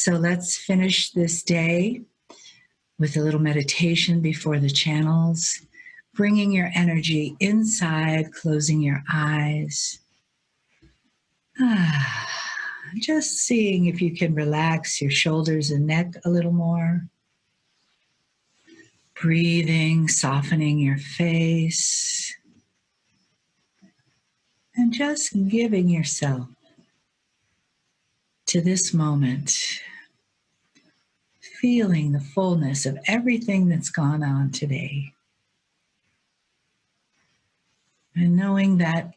So let's finish this day with a little meditation before the channels, bringing your energy inside, closing your eyes. Just seeing if you can relax your shoulders and neck a little more. Breathing, softening your face, and just giving yourself to this moment, feeling the fullness of everything that's gone on today, and knowing that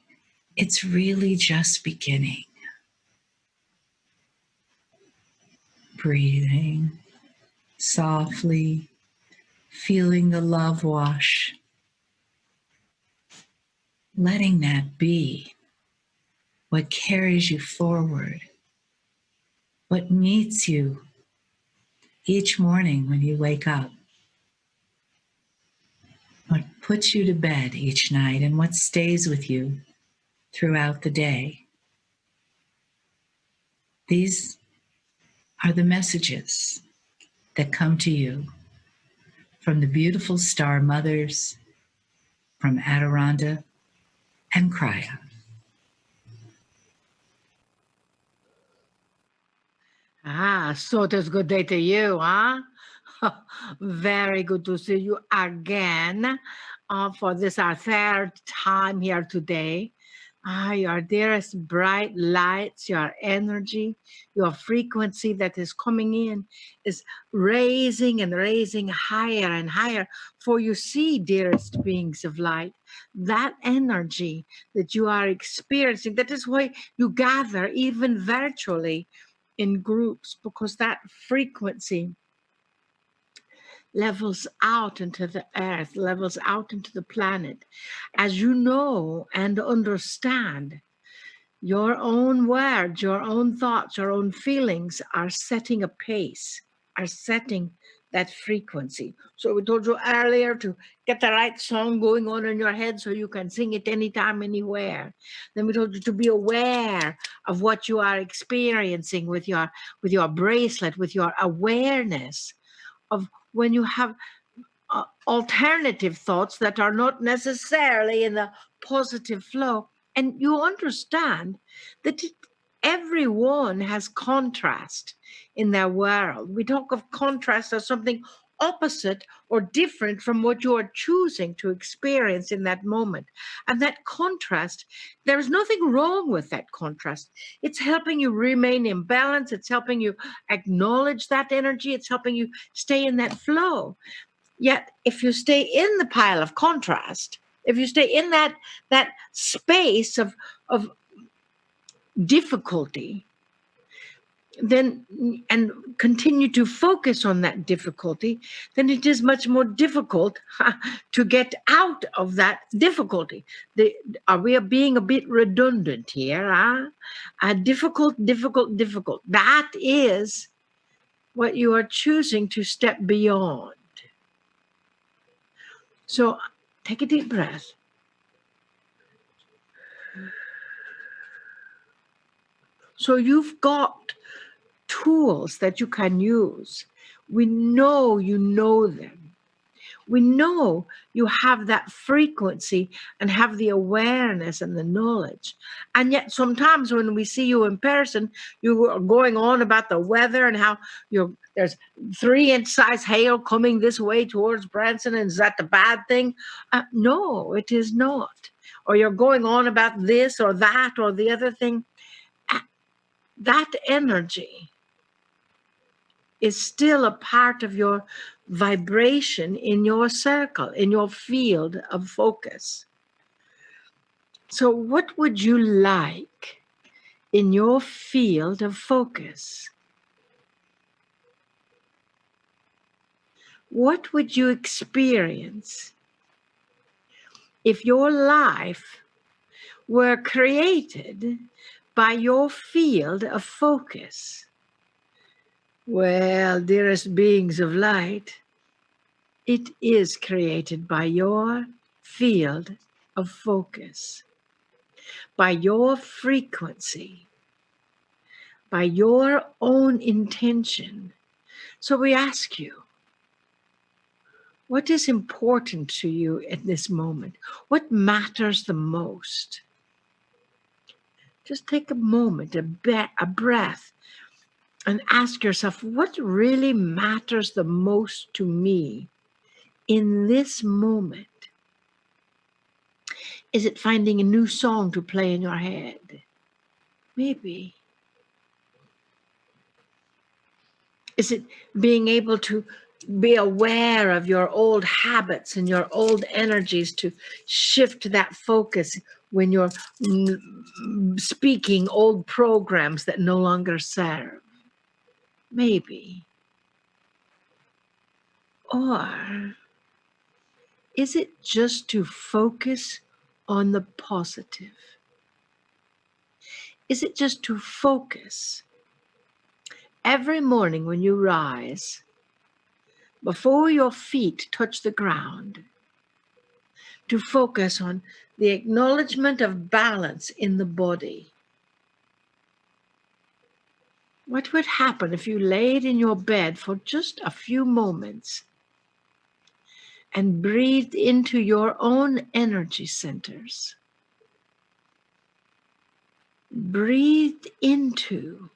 it's really just beginning. Breathing softly, feeling the love wash, letting that be what carries you forward, what meets you each morning when you wake up, what puts you to bed each night, and what stays with you throughout the day. These are the messages that come to you from the beautiful star mothers, from Adironda and Kryon. So it is good day to you, huh? Very good to see you again for this our third time here today. Your dearest bright lights, your energy, your frequency that is coming in is raising and raising higher and higher. For you see, dearest beings of light, that energy that you are experiencing, that is why you gather even virtually in groups, because that frequency levels out into the earth, levels out into the planet. As you know and understand, your own words, your own thoughts, your own feelings are setting a pace, are setting that frequency. So we told you earlier to get the right song going on in your head so you can sing it anytime, anywhere. Then we told you to be aware of what you are experiencing with your bracelet, with your awareness of when you have alternative thoughts that are not necessarily in the positive flow. And you understand that everyone has contrast in their world. We talk of contrast as something opposite or different from what you are choosing to experience in that moment. And that contrast, there is nothing wrong with that contrast. It's helping you remain in balance. It's helping you acknowledge that energy. It's helping you stay in that flow. Yet, if you stay in the pile of contrast, if you stay in that space of difficulty, then and continue to focus on that difficulty, then it is much more difficult to get out of that difficulty. We are being a bit redundant here, huh? Difficult. That is what you are choosing to step beyond. So take a deep breath. So you've got tools that you can use. We know you know them. We know you have that frequency and have the awareness and the knowledge. And yet sometimes when we see you in person, you are going on about the weather and how there's 3-inch size hail coming this way towards Branson. And is that the bad thing? No, it is not. Or you're going on about this or that or the other thing. That energy is still a part of your vibration in your circle, in your field of focus. So what would you like in your field of focus? What would you experience if your life were created by your field of focus? Well, dearest beings of light, it is created by your field of focus, by your frequency, by your own intention. So we ask you, what is important to you at this moment? What matters the most? Just take a moment, a breath, and ask yourself, what really matters the most to me in this moment? Is it finding a new song to play in your head? Maybe. Is it being able to be aware of your old habits and your old energies to shift that focus when you're speaking old programs that no longer serve? Maybe. Or is it just to focus on the positive? Is it just to focus every morning when you rise, before your feet touch the ground, to focus on the acknowledgement of balance in the body? What would happen if you laid in your bed for just a few moments and breathed into your own energy centers? Breathed into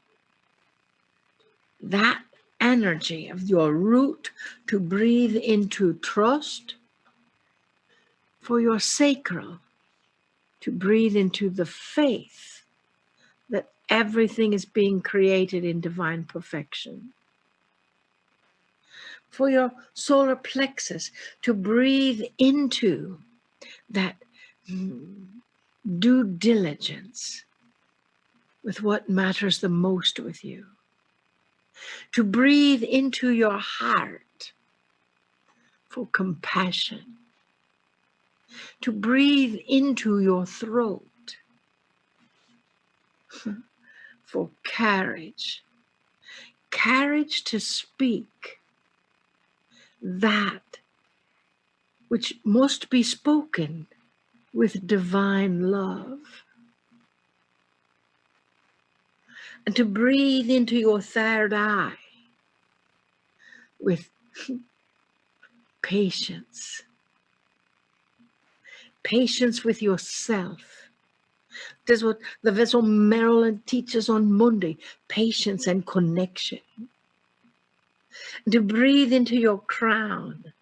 that energy of your root, to breathe into trust for your sacral, to breathe into the faith that everything is being created in divine perfection. For your solar plexus, to breathe into that due diligence with what matters the most with you. To breathe into your heart for compassion. To breathe into your throat for courage. Courage to speak that which must be spoken with divine love. And to breathe into your third eye with patience. Patience with yourself. This is what the vessel Marilyn teaches on Monday. Patience and connection. And to breathe into your crown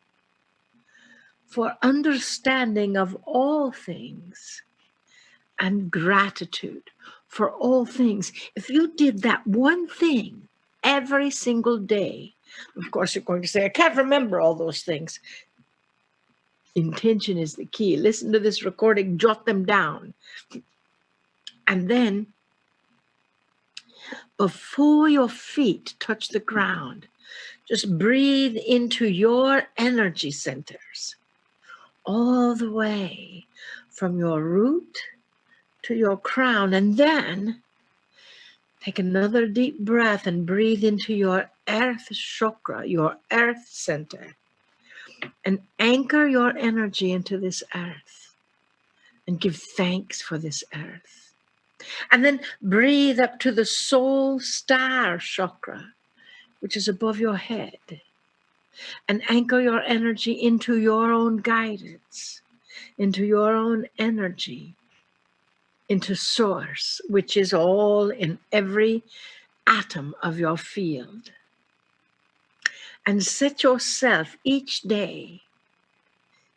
for understanding of all things and gratitude for all things. If you did that one thing every single day, of course you're going to say, I can't remember all those things. Intention is the key. Listen to this recording, jot them down. And then, before your feet touch the ground, just breathe into your energy centers, all the way from your root to your crown. And then take another deep breath and breathe into your earth chakra, your earth center, and anchor your energy into this earth and give thanks for this earth. And then breathe up to the soul star chakra, which is above your head, and anchor your energy into your own guidance, into your own energy, into source, which is all in every atom of your field. And set yourself each day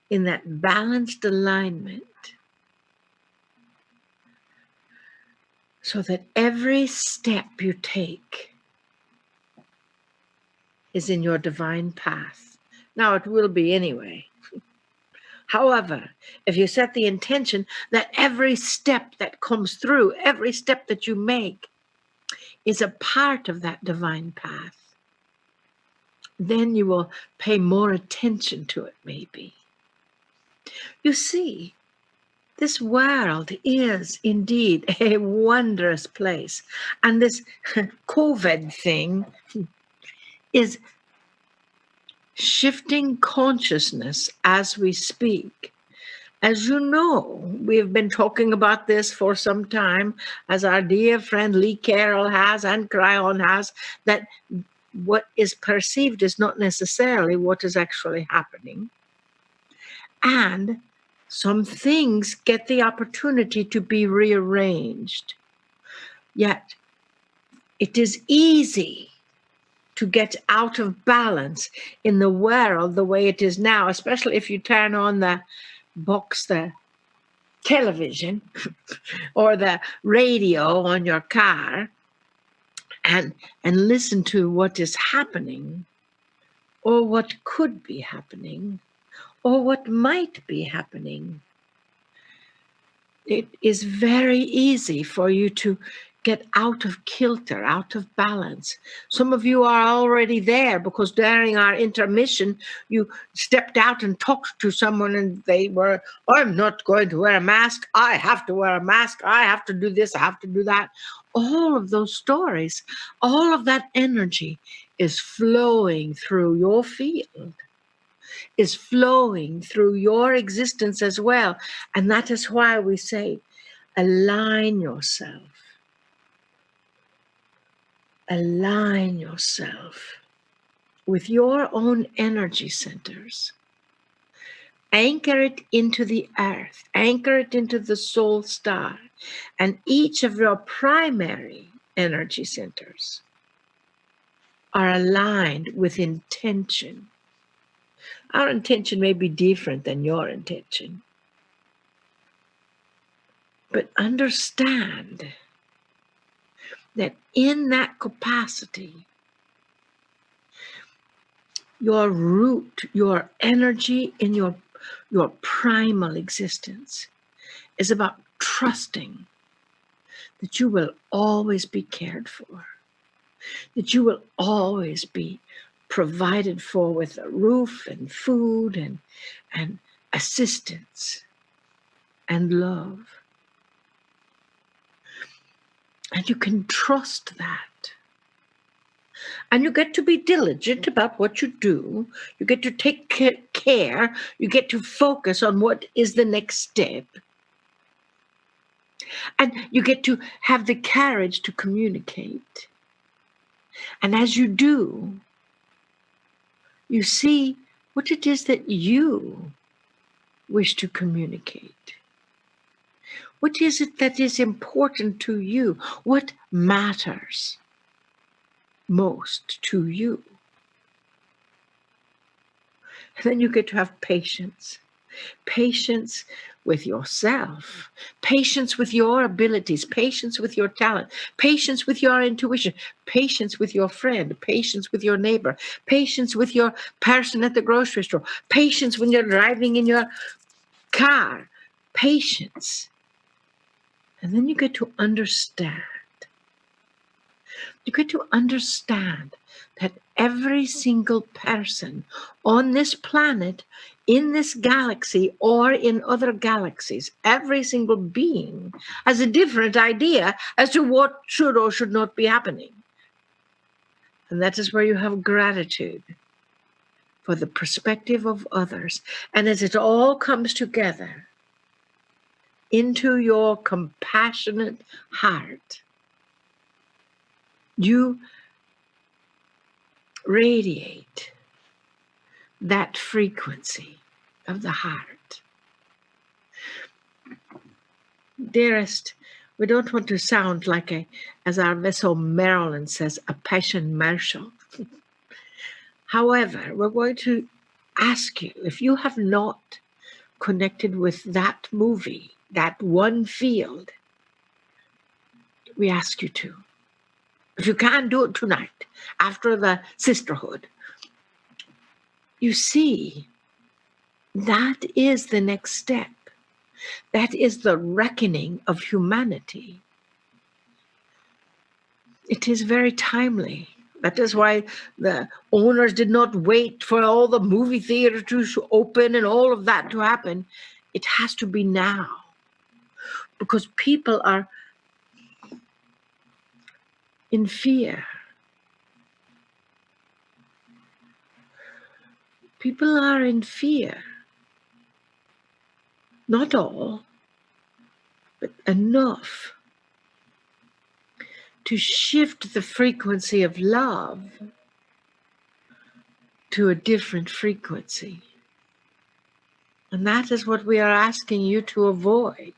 in that balanced alignment so that every step you take is in your divine path. Now, it will be anyway. However, if you set the intention that every step that comes through, every step that you make is a part of that divine path, then you will pay more attention to it, maybe. You see, this world is indeed a wondrous place. And this COVID thing is shifting consciousness as we speak. As you know, we've been talking about this for some time, as our dear friend Lee Carroll has and Kryon has, that what is perceived is not necessarily what is actually happening. And some things get the opportunity to be rearranged. Yet it is easy to get out of balance in the world the way it is now, especially if you turn on the television or the radio on your car and listen to what is happening or what could be happening or what might be happening. It is very easy for you to get out of kilter, out of balance. Some of you are already there because during our intermission, you stepped out and talked to someone and they were, I'm not going to wear a mask. I have to wear a mask. I have to do this. I have to do that. All of those stories, all of that energy is flowing through your field, is flowing through your existence as well. And that is why we say, align yourself. Align yourself with your own energy centers. Anchor it into the earth, anchor it into the soul star, and each of your primary energy centers are aligned with intention. Our intention may be different than your intention, but understand that in that capacity, your root, your energy in your primal existence is about trusting that you will always be cared for, that you will always be provided for with a roof and food and assistance and love. And you can trust that. And you get to be diligent about what you do. You get to take care. You get to focus on what is the next step. And you get to have the courage to communicate. And as you do, you see what it is that you wish to communicate. What is it that is important to you? What matters most to you? And then you get to have patience. Patience with yourself, patience with your abilities, patience with your talent, patience with your intuition, patience with your friend, patience with your neighbor, patience with your person at the grocery store, patience when you're driving in your car, patience. And then you get to understand. You get to understand that every single person on this planet, in this galaxy, or in other galaxies, every single being has a different idea as to what should or should not be happening. And that is where you have gratitude for the perspective of others. And as it all comes together into your compassionate heart, you radiate that frequency of the heart. Dearest, we don't want to sound like as our vessel Marilyn says, a passion marshal. However, we're going to ask you, if you have not connected with that movie, that one field, we ask you to. If you can't do it tonight, after the sisterhood, you see, that is the next step. That is the reckoning of humanity. It is very timely. That is why the owners did not wait for all the movie theaters to open and all of that to happen. It has to be now, because people are in fear. People are in fear. Not all, but enough to shift the frequency of love to a different frequency. And that is what we are asking you to avoid.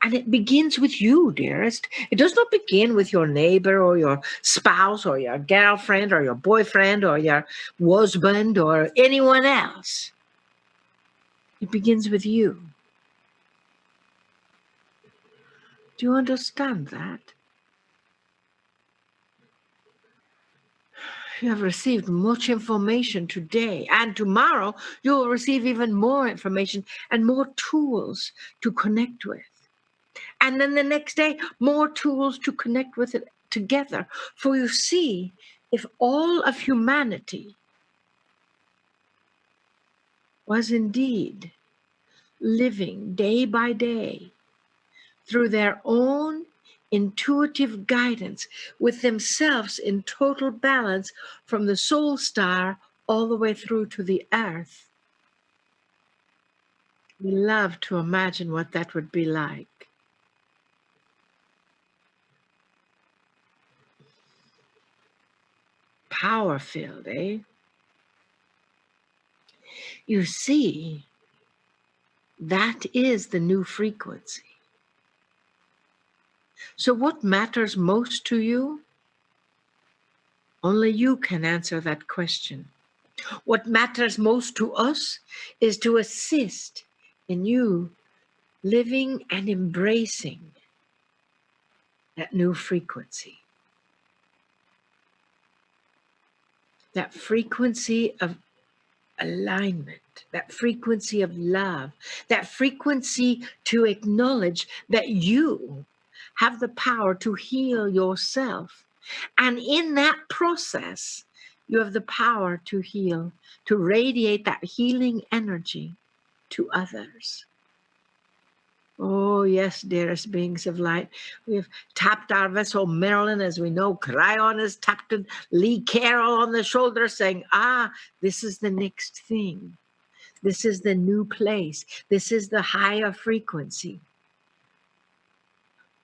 And it begins with you, dearest. It does not begin with your neighbor or your spouse or your girlfriend or your boyfriend or your husband or anyone else. It begins with you. Do you understand that? You have received much information today, and tomorrow you will receive even more information and more tools to connect with. And then the next day, more tools to connect with it together. For you see, if all of humanity was indeed living day by day through their own intuitive guidance, with themselves in total balance from the soul star all the way through to the earth, we love to imagine what that would be like. Power filled, eh? You see, that is the new frequency. So, what matters most to you? Only you can answer that question. What matters most to us is to assist in you living and embracing that new frequency. That frequency of alignment, that frequency of love, that frequency to acknowledge that you have the power to heal yourself. And in that process, you have the power to heal, to radiate that healing energy to others. Oh, yes, dearest beings of light. We have tapped our vessel, Marilyn, as we know. Kryon has tapped Lee Carroll on the shoulder, saying, this is the next thing. This is the new place. This is the higher frequency.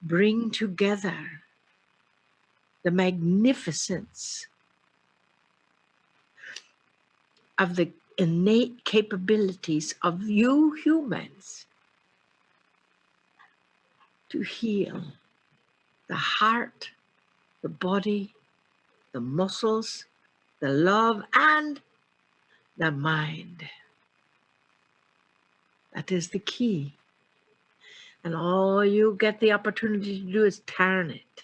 Bring together the magnificence of the innate capabilities of you humans to heal the heart, the body, the muscles, the love, and the mind. That is the key. And all you get the opportunity to do is turn it.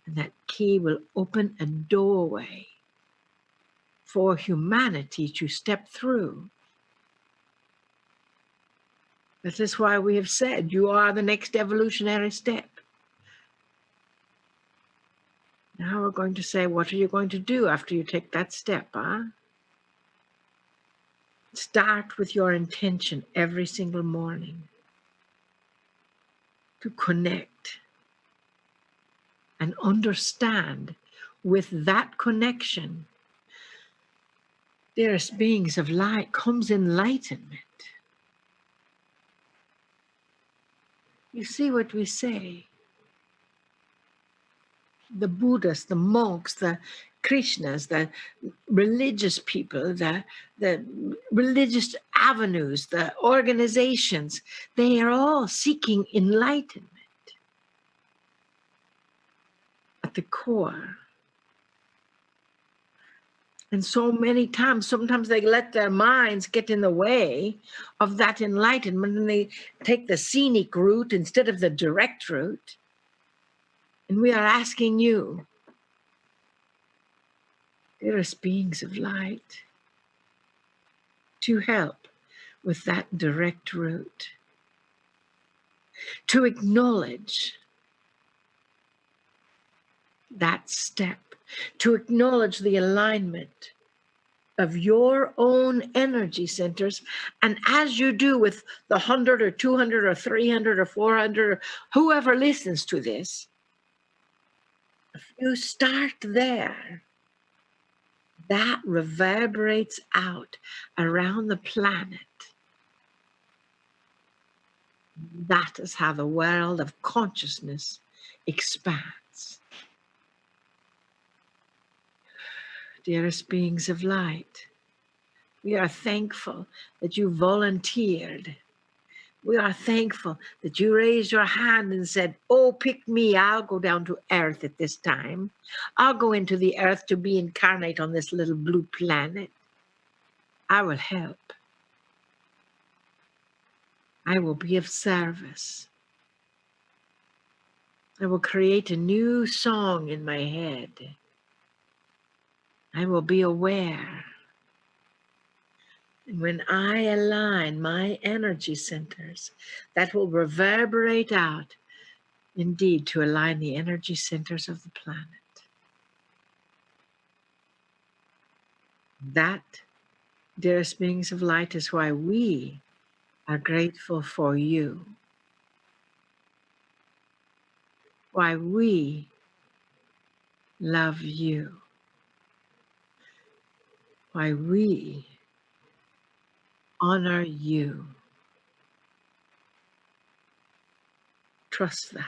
And that key will open a doorway for humanity to step through. That is why we have said you are the next evolutionary step. Now we're going to say, what are you going to do after you take that step, Start with your intention every single morning to connect and understand with that connection, dearest beings of light, comes enlightenment. You see what we say? The Buddhists, the monks, the Krishnas, the religious people, the religious avenues, the organizations, they are all seeking enlightenment at the core. And so many times, sometimes they let their minds get in the way of that enlightenment, and they take the scenic route instead of the direct route. And we are asking you, dearest beings of light, to help with that direct route, to acknowledge that step, to acknowledge the alignment of your own energy centers. And as you do with the 100 or 200 or 300 or 400, or whoever listens to this, if you start there, that reverberates out around the planet. That is how the world of consciousness expands. Dearest beings of light, we are thankful that you volunteered. We are thankful that you raised your hand and said, "Oh, pick me. I'll go down to earth at this time. I'll go into the earth to be incarnate on this little blue planet. I will help. I will be of service. I will create a new song in my head. I will be aware. And when I align my energy centers, that will reverberate out, indeed, to align the energy centers of the planet. That, dearest beings of light, is why we are grateful for you. Why we love you. Why we honor you. Trust that.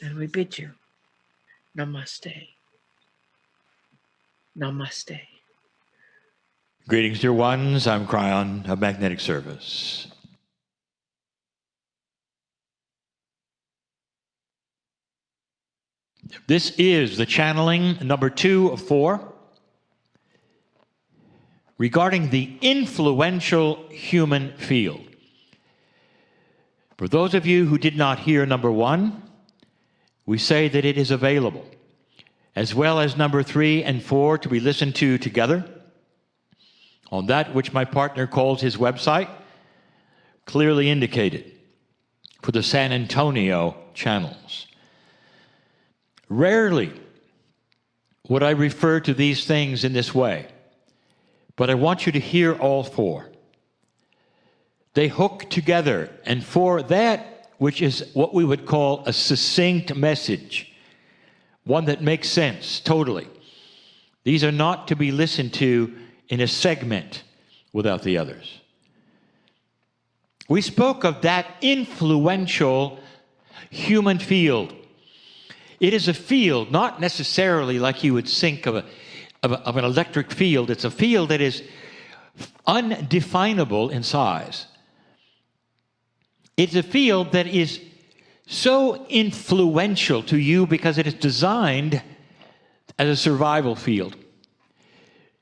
And we bid you namaste. Namaste. Greetings, dear ones. I'm Kryon of Magnetic Service. This is the channeling number 2 of 4 regarding the influential human field. For those of you who did not hear number 1, we say that it is available, as well as number 3 and 4 to be listened to together on that which my partner calls his website, clearly indicated for the San Antonio channels. Rarely would I refer to these things in this way, but I want you to hear all 4. They hook together, and for that which is what we would call a succinct message, one that makes sense totally, these are not to be listened to in a segment without the others. We spoke of that influential human field. It is a field, not necessarily like you would think of an electric field. It's a field that is undefinable in size. It's a field that is so influential to you because it is designed as a survival field.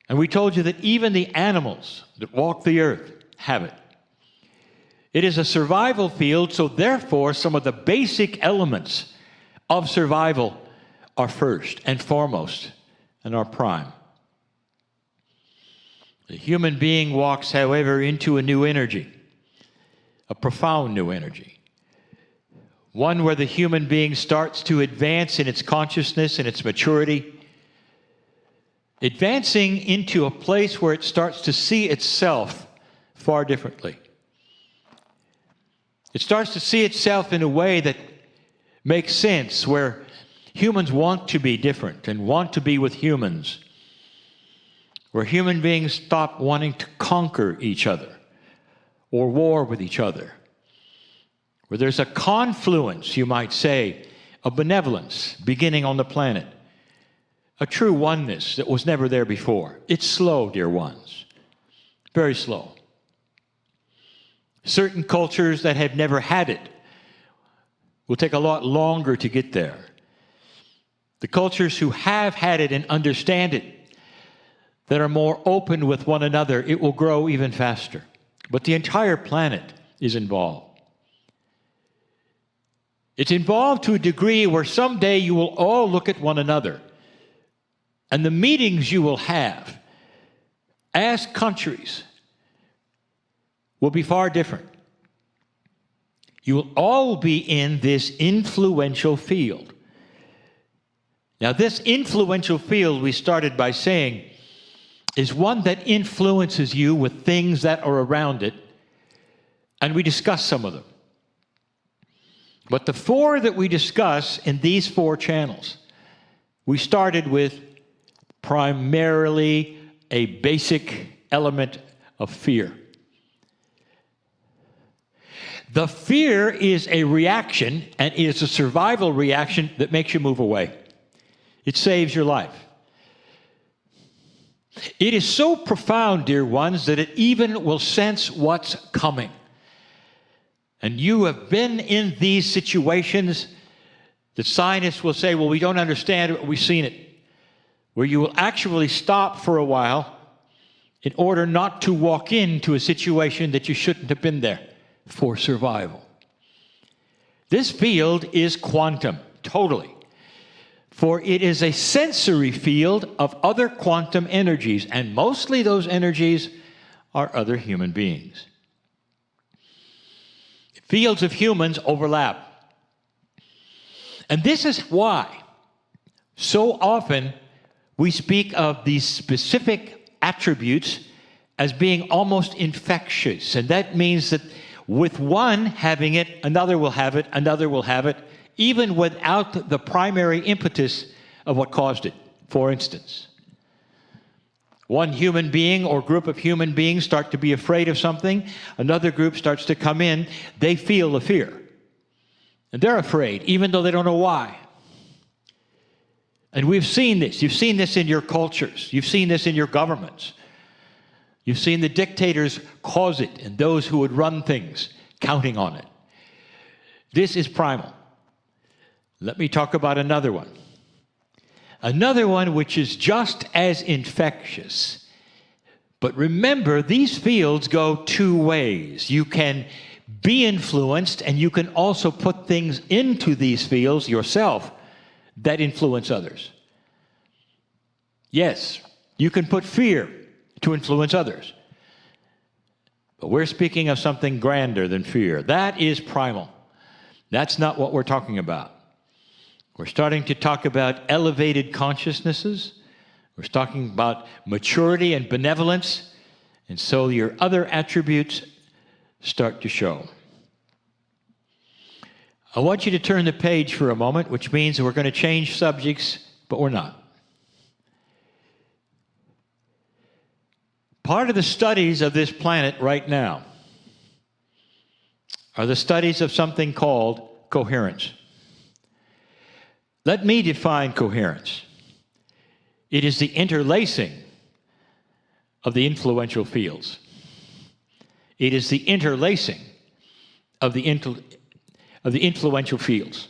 And we told you that even the animals that walk the earth have it. It is a survival field, so therefore some of the basic elements of survival are first and foremost and are prime. The human being walks, however, into a new energy, a profound new energy. One where the human being starts to advance in its consciousness and its maturity, advancing into a place where it starts to see itself far differently. It starts to see itself in a way that makes sense, where humans want to be different and want to be with humans, where human beings stop wanting to conquer each other or war with each other, where there's a confluence, you might say, of benevolence beginning on the planet, a true oneness that was never there before. It's slow, dear ones, very slow. Certain cultures that have never had it will take a lot longer to get there. The cultures who have had it and understand it, that are more open with one another, it will grow even faster. But the entire planet is involved. It's involved to a degree where someday you will all look at one another, and the meetings you will have as countries will be far different. You will all be in this influential field. Now, this influential field, we started by saying, is one that influences you with things that are around it, and we discuss some of them. But the 4 that we discuss in these 4 channels, we started with primarily a basic element of fear. The fear is a reaction, and it is a survival reaction that makes you move away. It saves your life. It is so profound, dear ones, that it even will sense what's coming. And you have been in these situations that scientists will say, well, we don't understand it, but we've seen it, where you will actually stop for a while in order not to walk into a situation that you shouldn't have been there for survival. This field is quantum, totally. For it is a sensory field of other quantum energies, and mostly those energies are other human beings. Fields of humans overlap. And this is why so often we speak of these specific attributes as being almost infectious. And that means that with one having it, another will have it, another will have it, even without the primary impetus of what caused it. For instance, one human being or group of human beings start to be afraid of something, another group starts to come in, they feel the fear. And they're afraid, even though they don't know why. And we've seen this. You've seen this in your cultures. You've seen this in your governments. You've seen the dictators cause it, and those who would run things counting on it. This is primal. Let me talk about another one. Another one which is just as infectious. But remember, these fields go two ways. You can be influenced, and you can also put things into these fields yourself that influence others. Yes, you can put fear to influence others. But we're speaking of something grander than fear. That is primal. That's not what we're talking about. We're starting to talk about elevated consciousnesses. We're talking about maturity and benevolence. And so your other attributes start to show. I want you to turn the page for a moment, which means we're going to change subjects, but we're not. Part of the studies of this planet right now are the studies of something called coherence. Let me define coherence. It is the interlacing of the influential fields. It is the interlacing of the influential fields.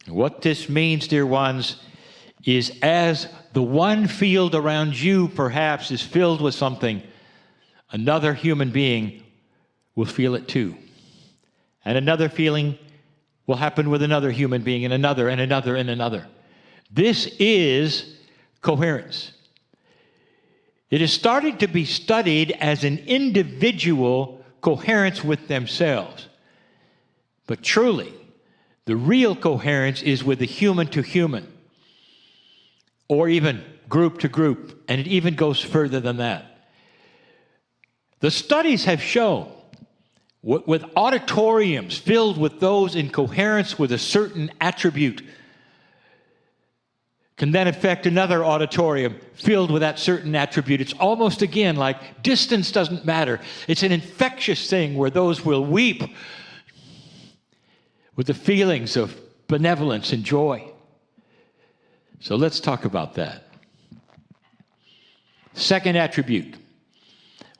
What this means, dear ones, is as the one field around you perhaps is filled with something, another human being will feel it too. And another feeling will happen with another human being, and another, and another, and another. This is coherence. It is starting to be studied as an individual coherence with themselves. But truly, the real coherence is with the human to human, or even group to group, and it even goes further than that. The studies have shown with auditoriums filled with those in coherence with a certain attribute can then affect another auditorium filled with that certain attribute. It's almost, again, like distance doesn't matter. It's an infectious thing where those will weep with the feelings of benevolence and joy. So let's talk about that. Second attribute,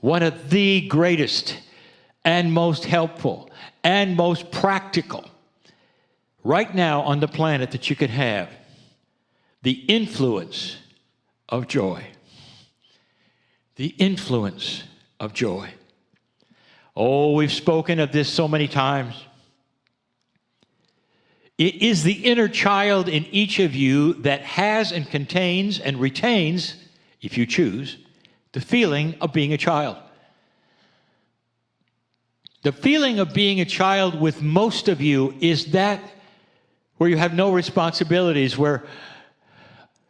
one of the greatest and most helpful and most practical right now on the planet that you could have, the influence of joy. The influence of joy. Oh, we've spoken of this so many times. It is the inner child in each of you that has and contains and retains, if you choose, the feeling of being a child. The feeling of being a child with most of you is that where you have no responsibilities, where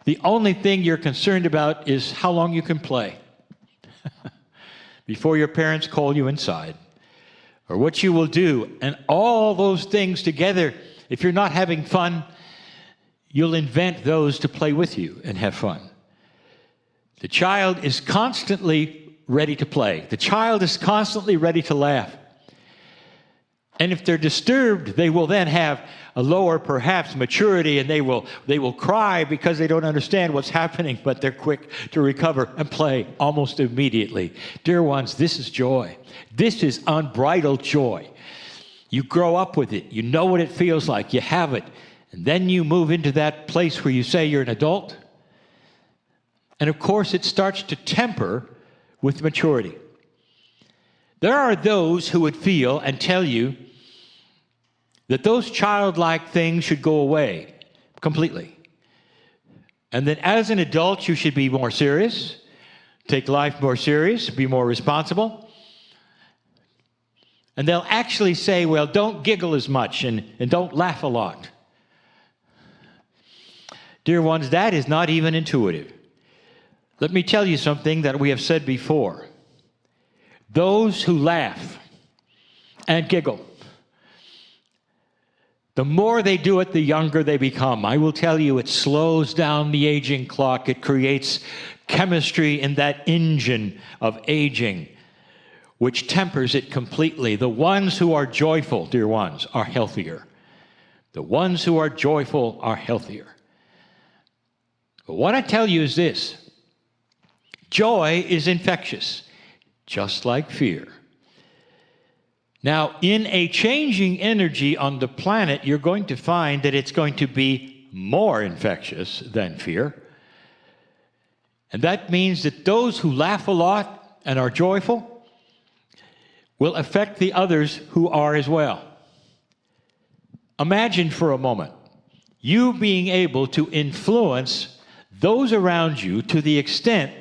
the only thing you're concerned about is how long you can play before your parents call you inside, or what you will do. And all those things together, if you're not having fun, you'll invent those to play with you and have fun. The child is constantly ready to play. The child is constantly ready to laugh. And if they're disturbed, they will then have a lower, perhaps, maturity, and they will cry because they don't understand what's happening, but they're quick to recover and play almost immediately. Dear ones, this is joy. This is unbridled joy. You grow up with it. You know what it feels like. You have it. And then you move into that place where you say you're an adult. And of course, it starts to temper with maturity. There are those who would feel and tell you that those childlike things should go away completely. And that as an adult, you should be more serious, take life more serious, be more responsible. And they'll actually say, well, don't giggle as much and don't laugh a lot. Dear ones, that is not even intuitive. Let me tell you something that we have said before. Those who laugh and giggle, the more they do it, the younger they become. I will tell you, it slows down the aging clock. It creates chemistry in that engine of aging, which tempers it completely. The ones who are joyful, dear ones, are healthier. The ones who are joyful are healthier. But what I tell you is this. Joy is infectious, just like fear. Now, in a changing energy on the planet, you're going to find that it's going to be more infectious than fear. And that means that those who laugh a lot and are joyful will affect the others who are as well. Imagine for a moment you being able to influence those around you to the extent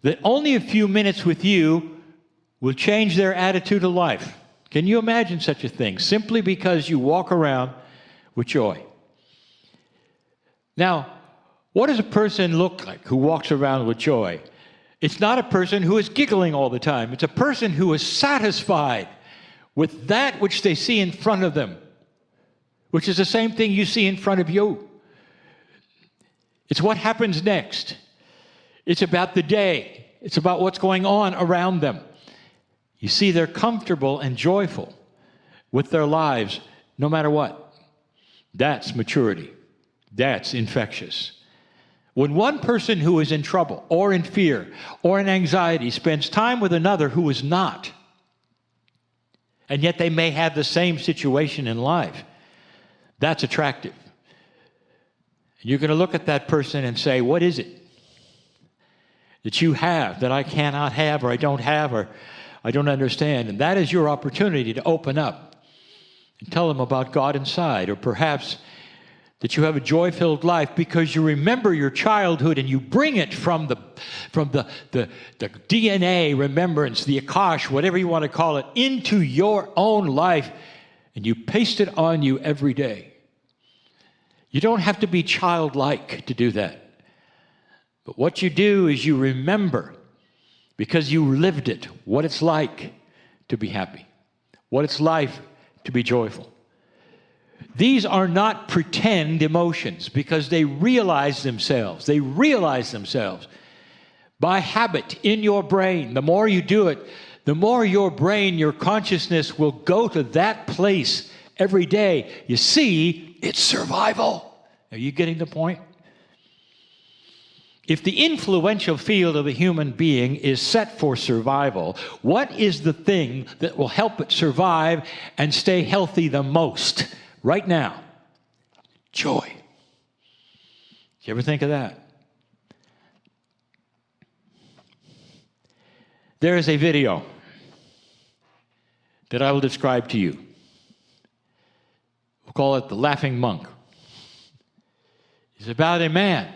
that only a few minutes with you will change their attitude of life. Can you imagine such a thing? Simply because you walk around with joy. Now, what does a person look like who walks around with joy? It's not a person who is giggling all the time. It's a person who is satisfied with that which they see in front of them, which is the same thing you see in front of you. It's what happens next. It's about the day. It's about what's going on around them. You see, they're comfortable and joyful with their lives no matter what. That's maturity. That's infectious. When one person who is in trouble or in fear or in anxiety spends time with another who is not, and yet they may have the same situation in life, that's attractive. And you're going to look at that person and say, what is it that you have that I cannot have, or I don't have, or I don't understand? And that is your opportunity to open up and tell them about God inside, or perhaps that you have a joy-filled life because you remember your childhood and you bring it from the DNA remembrance, the Akash, whatever you want to call it, into your own life, and you paste it on you every day. You don't have to be childlike to do that. But what you do is you remember, because you lived it, what it's like to be happy, what it's like to be joyful. These are not pretend emotions, because they realize themselves. They realize themselves by habit in your brain. The more you do it, the more your brain, your consciousness will go to that place every day. You see, it's survival. Are you getting the point? If the influential field of a human being is set for survival, what is the thing that will help it survive and stay healthy the most right now? Joy. You ever think of that? There is a video that I will describe to you. We'll call it The Laughing Monk. It's about a man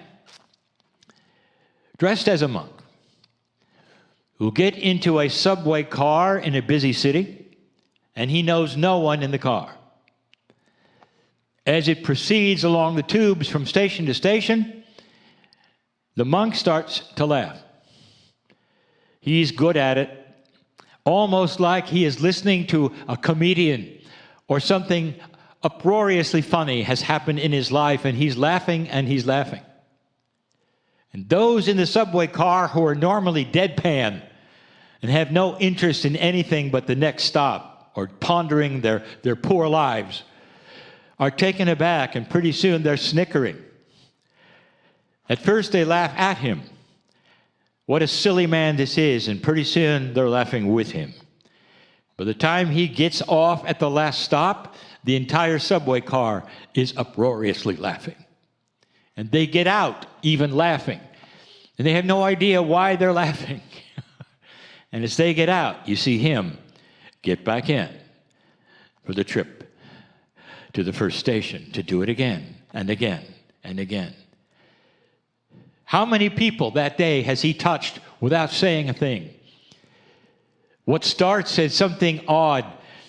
dressed as a monk who'll get into a subway car in a busy city, and he knows no one in the car. As it proceeds along the tubes from station to station, the monk starts to laugh. He's good at it, almost like he is listening to a comedian, or something uproariously funny has happened in his life, and he's laughing and he's laughing. And those in the subway car who are normally deadpan and have no interest in anything but the next stop or pondering their poor lives are taken aback, and pretty soon they're snickering. At first they laugh at him. What a silly man this is, and pretty soon they're laughing with him. By the time he gets off at the last stop, the entire subway car is uproariously laughing. And they get out even laughing. And they have no idea why they're laughing. And as they get out, you see him get back in for the trip to the first station to do it again and again and again. How many people that day has he touched without saying a thing? What starts as something odd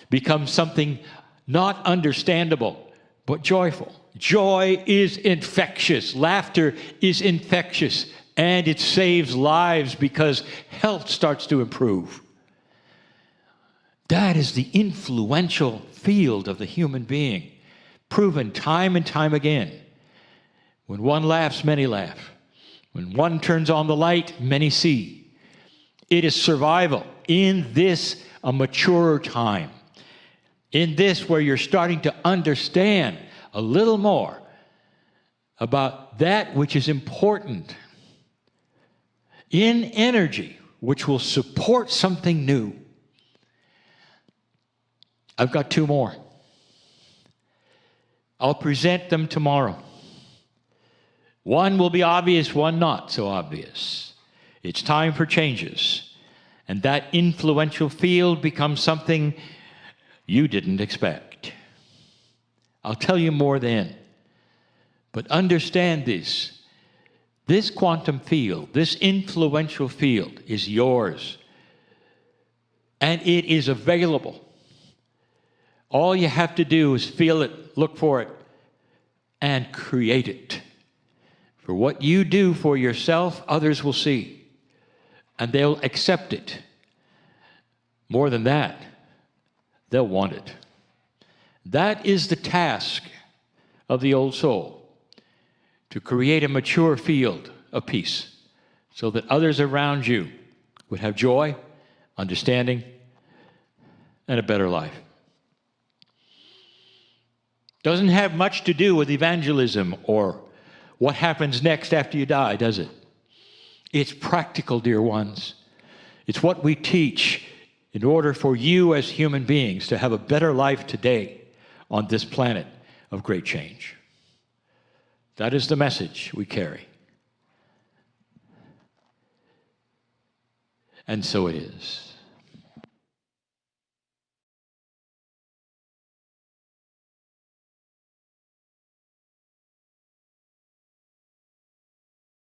becomes something not understandable, but joyful. Joy is infectious. Laughter is infectious. And it saves lives because health starts to improve. That is the influential field of the human being, proven time and time again. When one laughs, many laugh. When one turns on the light, many see. It is survival in this, a mature time. In this, where you're starting to understand a little more about that which is important in energy, which will support something new. I've got 2 more. I'll present them tomorrow. One will be obvious, one not so obvious. It's time for changes. And that influential field becomes something you didn't expect. I'll tell you more then. But understand this. This quantum field, this influential field is yours. And it is available. All you have to do is feel it, look for it, and create it. For what you do for yourself, others will see. And they'll accept it. More than that, they'll want it. That is the task of the old soul. To create a mature field of peace so that others around you would have joy, understanding, and a better life. Doesn't have much to do with evangelism or what happens next after you die, does it? It's practical, dear ones. It's what we teach in order for you as human beings to have a better life today on this planet of great change. That is the message we carry. And so it is.